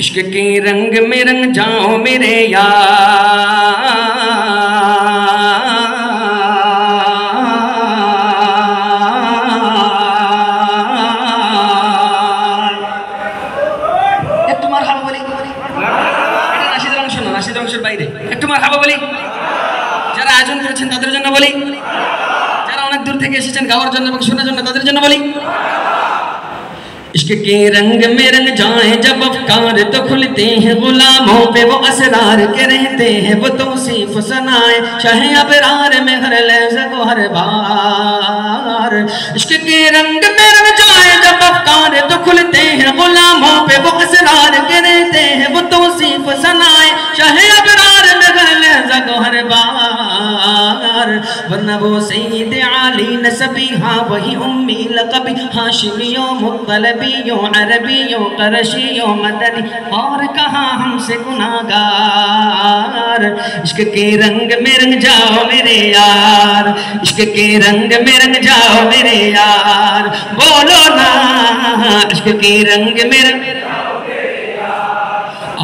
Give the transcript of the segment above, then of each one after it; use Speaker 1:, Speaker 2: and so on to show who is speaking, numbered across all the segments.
Speaker 1: इश्क के रंग में रंग जाओ मेरे यार, एक तुम्हार हाबा बोली, এটা নাশিদের অংশ না, নাশিদের অংশের বাইরে। একটু মার হাবা বলি, যারা আয়োজন করেছেন তাদের জন্য বলি, যারা অনেক দূর থেকে এসেছেন গাওয়ার জন্য এবং শোনার জন্য তাদের জন্য বলি। इश्क के रंग में रंग जाए जब अफकार तो खुलते हैं, गुलामों पे वो असरार के रहते हैं, वो तौसीफ सनाए शाह अबरार में हर लहज़े को हर बार। इश्क के रंग में रंग जाए जब अफकार तो खुलते हैं, गुलामों पे वो असरार के रहते हैं, वो तौसीफ सनाए शाह अबरार में हर लहज़े को हर बार। वरना वो सईद आली नसबी, हाँ वही उम्मी लक़बी, हाशिमियों मुत्तलबियों अरबियों क़रशियों मदनी, और कहाँ हमसे गुनाहगार। इश्क के रंग में रंग जाओ मेरे यार, इश्क के रंग में रंग जाओ मेरे यार, बोलो ना इश्क के रंग में रंग।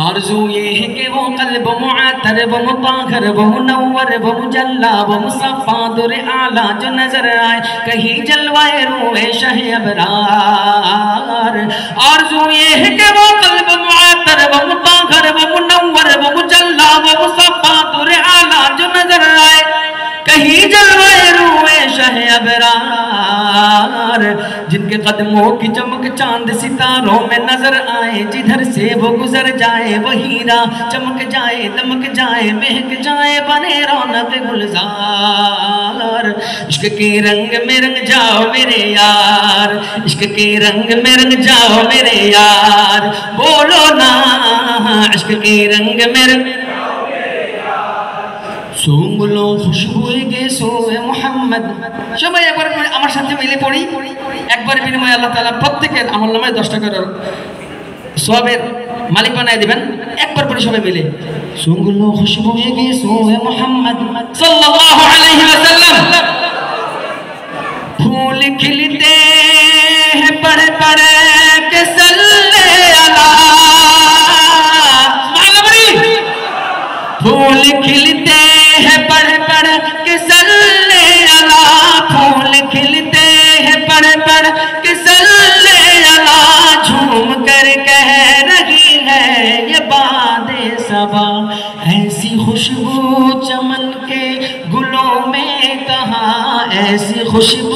Speaker 1: आरज़ू ये है कि वो क़ल्ब मुअत्तर, वो मुताहर, वो मुनव्वर, वो मुजल्ला, वो मुसफ़्फ़ा दुर आला जो नजर आए, कहीं जलवाए रूहे शाह अबरार। आरज़ू ये है कि वो क़ल्ब मुअत्तर, वो मुताहर, वो मुनव्वर, वो मुजल्ला, वो मुसफ़्फ़ा दुर आला जो नजर आए, कहीं जलवाए रूहे शाह अबरार। जिनके कदमों की चमक चांद सितारों में नजर आए, जिधर से वो गुजर जाए वो हीरा चमक जाए, दमक जाए, महक जाए, बने रौनक गुलजार। इश्क के रंग में रंग जाओ मेरे यार, इश्क के रंग में रंग जाओ मेरे यार, बोलो ना इश्क के रंग में रंग। সুগুলো খুশবু গে সোয়ে মুহাম্মদ। সবাই একবার আমার সাথে মিলে পড়ি, একবার বিনিময়ে আল্লাহ তাআলা প্রত্যেকের আমলনামায় 10 টাকার সওয়াবের মালিক বানায় দিবেন। একবার পড়ি সবাই মিলে, সুগুলো খুশবু গে সোয়ে মুহাম্মদ সাল্লাল্লাহু আলাইহি ওয়াসাল্লাম। फूल खिलते हैं पढ़ पढ़ के सल्ले अला, फूल खिलते हैं पढ़ पढ़ के सल्ले अला, फूल खिलते हैं पढ़ पढ़ के सल्ले अला, झूम कर कह रही है ये बादे सबा, ऐसी खुशबू चमन के गुलों में कहाँ, ऐसी खुशबू